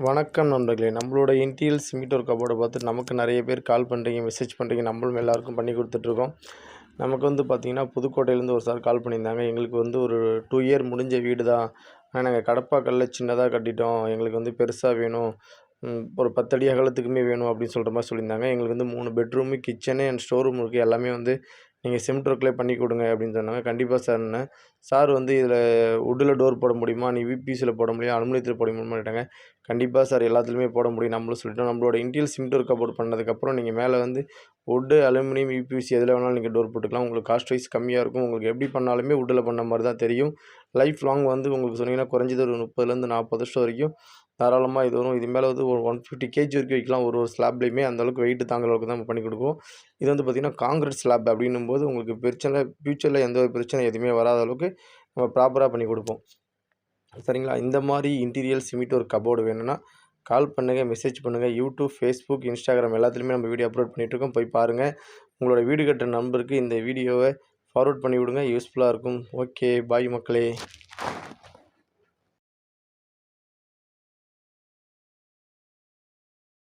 வணக்கம் நண்பர்களே. நம்மளோட இன்டீரியல் சிமெண்ட் ஒர்க் கபோர்டை பார்த்து நமக்கு நிறைய பேர் கால் பண்ணுறீங்க, மெசேஜ் பண்ணுறீங்க. நம்மளும் எல்லாருக்கும் பண்ணி கொடுத்துட்ருக்கோம். நமக்கு பார்த்திங்கன்னா, புதுக்கோட்டையிலேருந்து ஒரு சார் கால் பண்ணியிருந்தாங்க. எங்களுக்கு ஒரு 2 இயர் முடிஞ்ச வீடு தான். ஆனால் நாங்கள் கடப்பாக்கல்ல சின்னதாக கட்டிட்டோம். எங்களுக்கு பெருசாக வேணும். ஒரு 10 அடி அகலத்துக்குமே வேணும் அப்படின்னு சொல்கிற மாதிரி சொல்லியிருந்தாங்க. எங்களுக்கு 3 bedroom, kitchen and store room இருக்குது. எல்லாமே நீங்கள் சிமெண்ட் ஒர்க்லேயே பண்ணி கொடுங்க அப்படின்னு சொன்னாங்க. கண்டிப்பாக சார்னேன். சார் இதில் வுட்டில் டோர் போட முடியுமா, நீ விபிசியில் போட முடியும், அலுமினியத்தில் போட முடியுமா கேட்டாங்க. கண்டிப்பாக சார் எல்லாத்துலேயுமே போட முடியும் நம்மளும் சொல்லிட்டோம். நம்மளோட இன்டீரியல் சிமெண்ட் ஒர்க் கபோர்ட் பண்ணதுக்கப்புறம் நீங்கள் மேலே வுட்டு, அலுமினியம், யுபிசி எதில் வேணாலும் நீங்கள் டோர் போட்டுக்கலாம். உங்களுக்கு காஸ்ட் வைஸ் கம்மியாக இருக்கும். உங்களுக்கு எப்படி பண்ணாலுமே வுட்டில் பண்ண மாதிரி தான் தெரியும். லைஃப் லாங் உங்களுக்கு சொன்னீங்கன்னா குறைஞ்சது ஒரு 30லேருந்து 40 வருஷம் வரைக்கும் தாராளமாக இது வரும். இது மேலே ஒரு 150 கேஜி வரைக்கும் வைக்கலாம். ஒரு ஸ்லாப்லேயுமே அந்தளவுக்கு வெயிட் தாங்குற அளவுக்கு தான் நம்ம பண்ணி கொடுப்போம். இது பார்த்திங்கன்னா காங்கிரீட் ஸ்லாப் அப்படின்னும்போது உங்களுக்கு பிரச்சனை ஃப்யூச்சரில் எந்த ஒரு பிரச்சனை எதுவுமே வராத அளவுக்கு நம்ம ப்ராப்பராக பண்ணி கொடுப்போம். சரிங்களா? இந்த மாதிரி இன்டீரியல் சிமெண்ட் ஒர்க் கபோர்டு வேணும்னா கால் பண்ணுங்கள், மெசேஜ் பண்ணுங்கள். யூடியூப், ஃபேஸ்புக், இன்ஸ்டாகிராம் எல்லாத்துலேயுமே நம்ம வீடியோ அப்லோட் பண்ணிகிட்ருக்கோம். போய் பாருங்கள். உங்களோட வீடு கட்டுற நம்பருக்கு இந்த வீடியோவை ஃபார்வர்ட் பண்ணி விடுங்க. யூஸ்ஃபுல்லாக இருக்கும். ஓகே, பாய் மக்களே.